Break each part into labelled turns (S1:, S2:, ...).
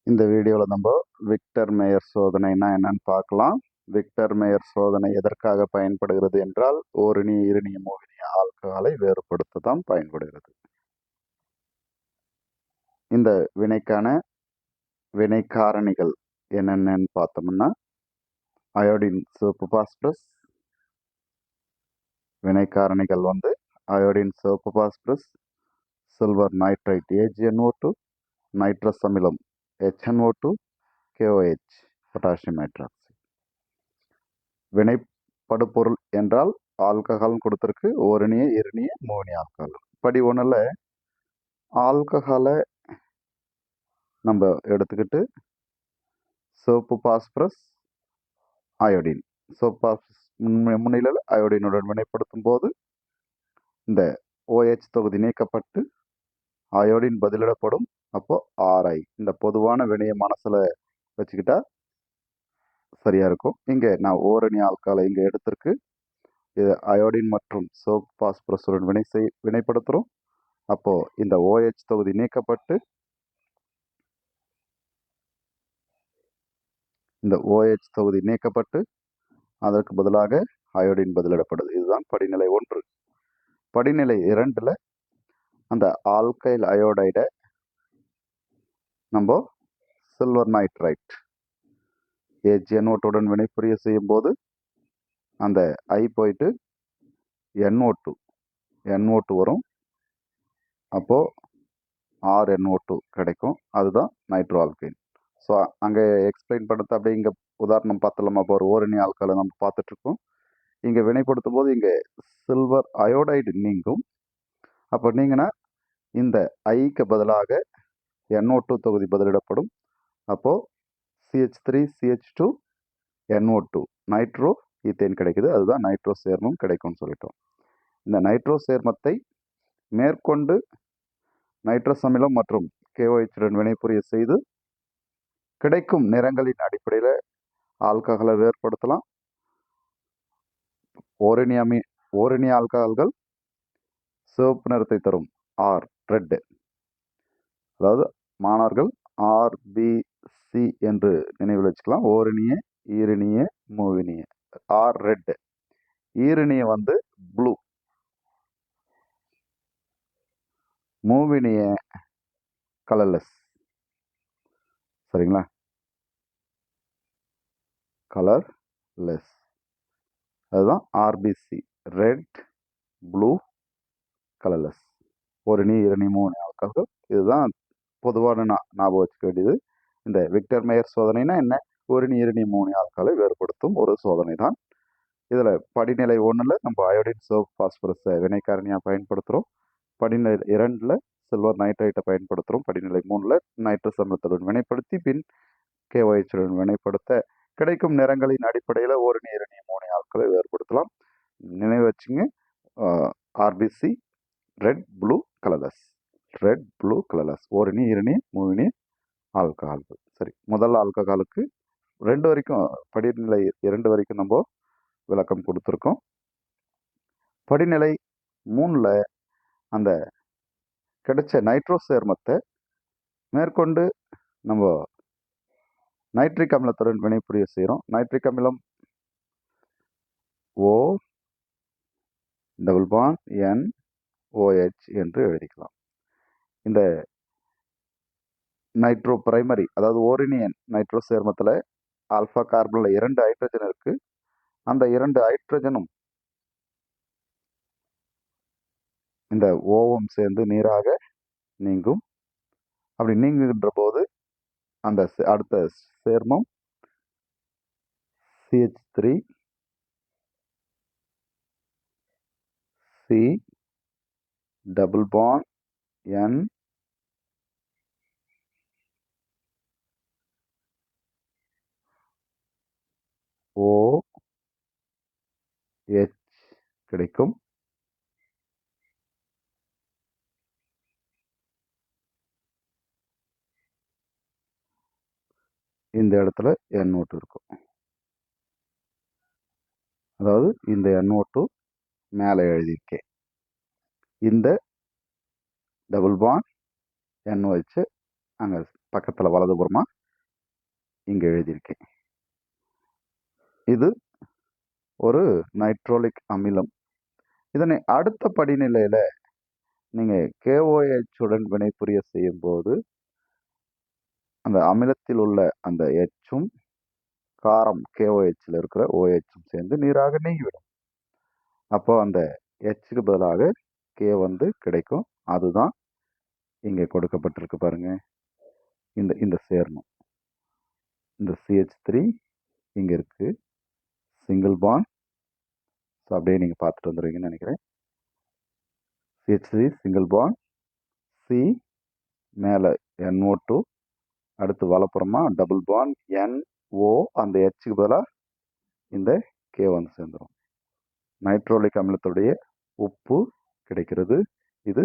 S1: இந்த வீடியோவில் நம்ம விக்டர் மேயர் சோதனைனா என்னன்னு பார்க்கலாம். விக்டர் மேயர் சோதனை எதற்காக பயன்படுகிறது என்றால் ஓரினி இருநிய மூவினிய ஆல்கஹாலை வேறுபடுத்த தான் பயன்படுகிறது. இந்த வினைக்கான வினைக்காரணிகள் என்னென்னு பார்த்தோம்னா அயோடின் சிவப்பு பாஸ்பரஸ், வினைக்காரணிகள் அயோடின் சிவப்பு phosphorus, silver nitrite AgNO2, nitrous அமிலம் HNO2, KOH பொட்டாசியம் ஹைட்ராக்சைடு. வினைப்படுபொருள் என்றால் ஆல்கஹால் கொடுத்துருக்கு, ஓரினிய இருநிய மூவினிய ஆல்கஹால். படி 1ல் ஆல்கஹாலை நம்ம எடுத்துக்கிட்டு சிவப்பு பாஸ்பரஸ் அயோடின், சிவப்பு பாஸ்பரஸ் முன்னிலையில் அயோடினுடன் வினைப்படுத்தும் போது இந்த OH தொகுதி நீக்கப்பட்டு அயோடின் பதிலிடப்படும். அப்போ RI இந்த பொதுவான வினையை மனசுல வச்சுக்கிட்டா சரியா இருக்கும். இங்கே நான் ஓரணி ஆல்கஹாலை இங்கே எடுத்திருக்கு. இது அயோடின் மற்றும் சிவப்பு பாஸ்பரஸுடன் வினைப்படுத்துகிறோம். அப்போ இந்த OH தொகுதி நீக்கப்பட்டு அதற்கு பதிலாக அயோடின் பதிலிடப்படுது. இதுதான் படிநிலை 1. படிநிலை 2ல் அந்த ஆல்கைல் அயோடைடை நம்ம சில்வர் நைட்ரைட் AgNO2 வினைபுரிய செய்யும் போது அந்த I போயிட்டு NO2 வரும். அப்போ RNO2 கிடைக்கும். அதுதான் நைட்ரோ ஆல்கைன். ஸோ அங்கே எக்ஸ்பிளைன் பண்ணுறது அப்படியே இங்கே உதாரணம் பார்த்தலாமா? அப்போ ஒரு ஓரணி ஆல்கஹாலை நம்ம பார்த்துட்ருக்கோம். இங்கே வினைப்படுத்தும் போது இங்கே சில்வர் அயோடைடு நீங்கும். அப்போ நீங்கன்னா இந்த ஐக்கு பதிலாக NO2 தொகுதி பதிலிடப்படும். அப்போது CH3CH2 NO2 நைட்ரோ ஈத்தேன் கிடைக்குது. அதுதான் நைட்ரோ சேர்மம் கிடைக்கும்னு சொல்லிட்டோம். இந்த நைட்ரோ சேர்மத்தை மேற்கொண்டு நைட்ரஸ் அமிலம் மற்றும் KOH வினைபுரிய செய்து கிடைக்கும் நிறங்களின் அடிப்படையில் ஆல்கஹாலை வேறுபடுத்தலாம். ஓரினிய ஆல்கஹால்கள் சிவப்பு நிறத்தை தரும் ரெட், அதாவது மாணவர்கள் RBC என்று நினைவில் வச்சுக்கலாம். ஓரினிய ஈரினிய மூவினிய ரெட், ஈரினிய ப்ளூ, மூவினிய கலர்லெஸ். சரிங்களா? கலர்லெஸ் அதுதான் RBC, ரெட், ப்ளூ, கலர்லெஸ். ஓரினி இரணி மூணு ஆல்கஹால்கள். இதுதான் பொதுவான ஞாபகம் வச்சுக்க வேண்டியது. இந்த விக்டர் மேயர் சோதனைனா என்ன? ஓரினி இரணி மூணு ஆல்கஹாலை வேறுபடுத்தும் ஒரு சோதனை தான். இதில் படிநிலை 1ல் நம்ம அயோடின் சிவப்பு பாஸ்பரஸை வினைக்காரணியாக பயன்படுத்துகிறோம். படிநிலை 2ல் சில்வர் நைட்ரைட்டை பயன்படுத்துகிறோம். படிநிலை 3ல் நைட்ரஸ் அமிலத்துடன் வினைப்படுத்தி பின் KOH வினைப்படுத்த கிடைக்கும் நிறங்களின் அடிப்படையில் ஓரினி இரணி மூணு ஆல்கஹாலை வேறுபடுத்தலாம். நினைவு வச்சுங்க, RBC red, blue, colourless. Red, blue, colourless ஓரினி இரணி மூவினி ஆல்கஹால்கள். சரி, முதல் ஆல்கஹாலுக்கு 2 வரைக்கும், படிநிலை 2 வரைக்கும் நம்ம விளக்கம் கொடுத்துருக்கோம். படிநிலை 3ல் அந்த கிடைச்ச நைட்ரோ சேர்மத்தை மேற்கொண்டு நம்ம நைட்ரிக் அமிலத்துடன் வினைபுரிய செய்கிறோம். நைட்ரிக் அமிலம் ONOH என்று எழுதிக்கலாம். இந்த நைட்ரோ பிரைமரி, அதாவது ஓரினியன் நைட்ரோ சேர்மத்தில் ஆல்ஃபா கார்பனில் 2 ஹைட்ரஜன் இருக்கு. அந்த 2 ஹைட்ரஜனும் இந்த ஓவும் சேர்ந்து நீராக நீங்கும். அப்படி நீங்குகின்ற போது அந்த அடுத்த சேர்மம் CH3 C double bond N OH கிடைக்கும். இந்த இடத்துல NO2 இருக்கும். அதாவது இந்த NO2 மேலே எழுதியிருக்கேன். இந்த டபுள் பாண்ட் NOH அங்கே பக்கத்தில் வலதுபுறமாக இங்கே எழுதியிருக்கேன். இது ஒரு நைட்ரோலிக் அமிலம். இதனை அடுத்த படிநிலையில் நீங்கள் KOH உடன் வினைபுரிய செய்யும் போது அந்த அமிலத்தில் உள்ள அந்த எச்சும் காரம் KOHல இருக்கிற OHம் சேர்ந்து நீராக நீங்கிவிடும். அப்போ அந்த Hக்கு பதிலாக K வந்து கிடைக்கும். அதுதான் இங்கே கொடுக்கப்பட்டிருக்கு பாருங்க. இந்த சேர்மம், இந்த CH3 இங்க இருக்கு, சிங்கிள் பாண்ட். ஸோ அப்படியே நீங்க பார்த்துட்டு வந்துருவீங்கன்னு நினைக்கிறேன். CH3 சிங்கிள் பாண்ட், C மேல NO2, அடுத்து வலப்புறமா டபுள் பாண்ட் NO, அந்த Hக்கு பதிலாக இந்த K வந்து சேர்ந்துடும். நைட்ரோலிக் அமிலத்துடைய உப்பு கிடைக்கிறது. இது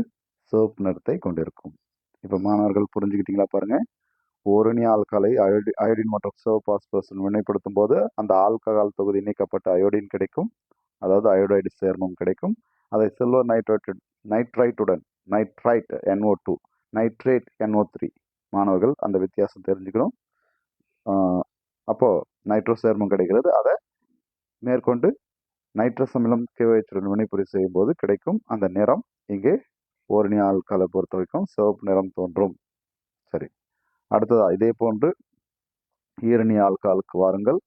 S1: சிவப்பு நிறத்தை கொண்டிருக்கும். இப்போ மாணவர்கள் புரிஞ்சுக்கிட்டீங்களா பாருங்க. ஓரணி ஆல்கலை அயோடின் மற்றும் சிவபாஸ்பரஸ் வினைப்படுத்தும் போது அந்த ஆல்கஹால் தொகுதி நீக்கப்பட்ட அயோடின் கிடைக்கும், அதாவது அயோடைடு சேர்மம் கிடைக்கும். அதை silver நைட்ரைட்டுடன் nitrite NO2, nitrate NO3, மாணவர்கள் அந்த வித்தியாசம் தெரிஞ்சுக்கணும். அப்போ நைட்ரோ சேர்மம் கிடைக்கிறது. அதை மேற்கொண்டு நைட்ரஸ் அமிலம் KOH வினைபுரி செய்யும் போது கிடைக்கும் அந்த நிறம் இங்கே ஓரணி ஆல்கலை பொறுத்த வரைக்கும் சிவப்பு நிறம் தோன்றும். சரி, அடுத்ததா இதே போன்று ஈரணி ஆல்கஹாலுக்கு வாருங்கள்.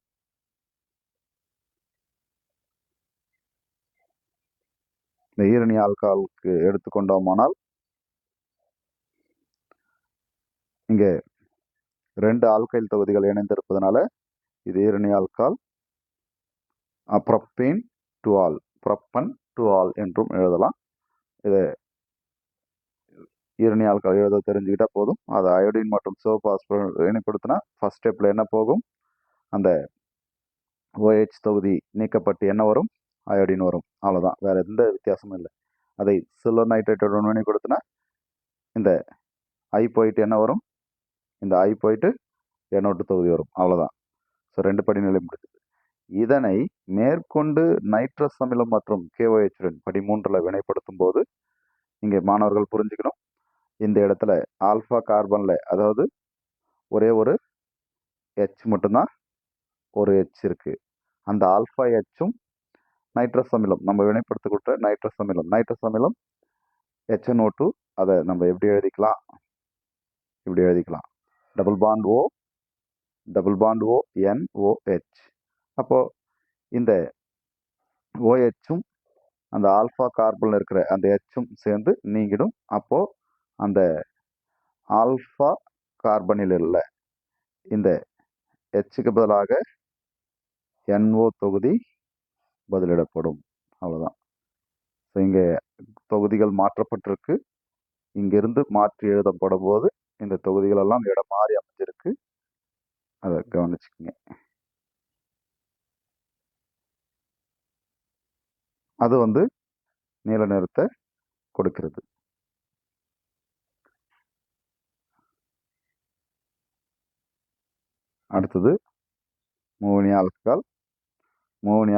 S1: இந்த ஈரணி ஆல்கஹாலுக்கு எடுத்துக்கொண்டோமானால் இங்கே 2 ஆல்கைல் தொகுதிகள் இணைந்திருப்பதனால இது ஈரணி alcohol. Propane two ol, propane two ol என்றும் எழுதலாம். இதை ஈரணி ஆல்கஹால் எழுத தெரிஞ்சுக்கிட்டா போதும். அது அயோடின் மற்றும் சிவபாஸ்பரஸ் இணைப்படுத்தினா ஃபர்ஸ்ட் ஸ்டெப்ல என்ன போகும், அந்த OH தொகுதி நீக்கப்பட்டு என்ன வரும், அயோடின் வரும். அவ்வளோதான், வேற எந்த வித்தியாசமும் இல்லை. அதை சில்வர் நைட்ரேட்டுடன் வினைப்படுத்தினா இந்த I போயிட்டு என்ன வரும், இந்த I போயிட்டு NO2 தொகுதி வரும். அவ்வளோதான். ஸோ 2 படிநிலை முடிஞ்சது. இதனை மேற்கொண்டு நைட்ரஸ் அமிலம் மற்றும் KOH படி 3ல வினைப்படுத்தும் போது இங்கே மாணவர்கள் புரிஞ்சுக்கணும், இந்த இடத்துல ஆல்ஃபா கார்பன்ல, அதாவது ஒரே ஒரு H மட்டும்தான், ஒரு H இருக்கு. அந்த ஆல்ஃபா Hம் நைட்ரஸ் அமிலம், நம்ம வினைப்படுத்த நைட்ரஸ் அமிலம் HNO2, அதை நம்ம எப்படி எழுதிக்கலாம், இப்படி எழுதிக்கலாம், டபுள் பாண்ட் O NOH. அப்போ இந்த OHம் அந்த ஆல்ஃபா கார்பன்ல இருக்கிற அந்த Hம் சேர்ந்து நீங்கிடும். அப்போ அந்த ஆல்ஃபா கார்பனில் உள்ள இந்த Hக்கு பதிலாக NO தொகுதி பதிலிடப்படும். அவ்வளவுதான். ஸோ இங்கே தொகுதிகள் மாற்றப்பட்டிருக்கு. இங்கிருந்து மாற்றி எழுதப்படும் போது இந்த தொகுதிகள் எல்லாம் இடம் மாறி அமைஞ்சிருக்கு. அதை கவனிச்சுக்கோங்க. அது வந்து நீல நிறத்தை கொடுக்கிறது. அடுத்தது மூவனி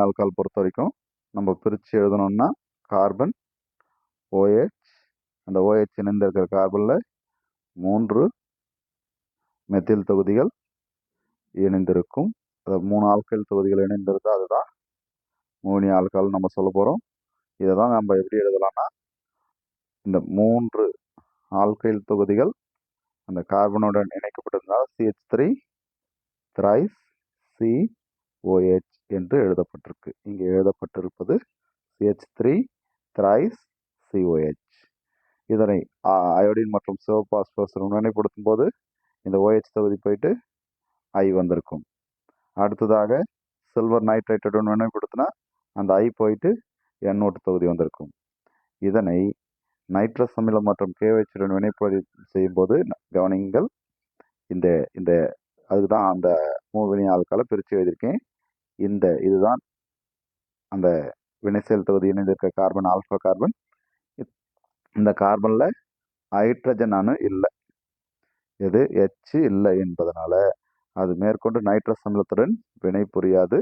S1: ஆல்கஹால் பொறுத்த வரைக்கும் நம்ம பிரித்து எழுதணும்னா கார்பன் OH, அந்த OH இணைந்திருக்கிற கார்பனில் 3 மெத்தில் தொகுதிகள் இணைந்திருக்கும். அது 3 ஆல்கைல் தொகுதிகள் இணைந்திருந்தா அதுதான் மூவனி ஆல்கஹால் நம்ம சொல்ல போகிறோம். இதை தான் நம்ம எப்படி எழுதலாம்னா, இந்த 3 ஆல்கைல் தொகுதிகள் அந்த கார்பனுடன் இணைக்கப்பட்டிருந்தால் CH3 thrice COH என்று எழுதப்பட்டிருக்கு. இங்கே எழுதப்பட்டிருப்பது CH3 thrice COH. இதனை அயோடின் மற்றும் சிவபாஸ்பரஸ் வினைப்படுத்தும் போது இந்த OH தொகுதி போயிட்டு I வந்திருக்கும். அடுத்ததாக சில்வர் நைட்ரேட்டுடன் வினைப்படுத்தினா அந்த I போயிட்டு NO2 தொகுதி வந்திருக்கும். இதனை நைட்ரஸ் அமிலம் மற்றும் KOH வினைப்பதி செய்யும் போது கவனிங்கள், இந்த இந்த அதுதான் அந்த மூவினி ஆல்கஹாலை பிரித்து எழுதியிருக்கேன். இதுதான் அந்த வினைசெயல் தொகுதி இணைந்திருக்க கார்பன், ஆல்ஃபா கார்பன். இந்த கார்பன்ல ஹைட்ரஜன் அணு இல்லை, இது H இல்லை என்பதனால அது மேற்கொண்டு நைட்ரஸ் அமிலத்துடன் வினை புரியாது,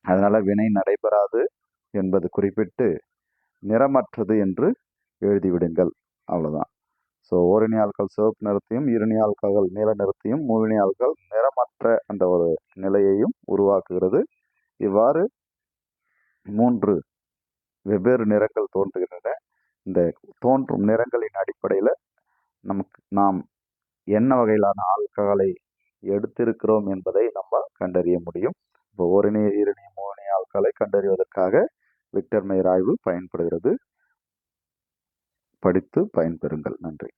S1: அதனால வினை நடைபெறாது என்பது குறிப்பிட்டு நிறமற்றது என்று எழுதிவிடுங்கள். அவ்வளவுதான். ஸோ ஓரினி ஆல்கஹால் சிவப்பு நிறத்தையும், ஈரினி ஆல்கஹால் நீல நிறத்தையும், மூவினி ஆல்கஹால் நிறமற்ற அந்த ஒரு நிலையையும் உருவாக்குகிறது. இவ்வாறு 3 வெவ்வேறு நிறங்கள் தோன்றுகின்றன. இந்த தோன்றும் நிறங்களின் அடிப்படையில் நாம் என்ன வகையிலான ஆல்கஹாலை எடுத்திருக்கிறோம் என்பதை நம்ம கண்டறிய முடியும். இப்போ ஓரினி, ஈரினி, மூவினி ஆல்கஹாலை கண்டறிவதற்காக விக்டர் மேயர் ஆய்வு பயன்படுகிறது. படித்து பயன்பெறுங்கள். நன்றி.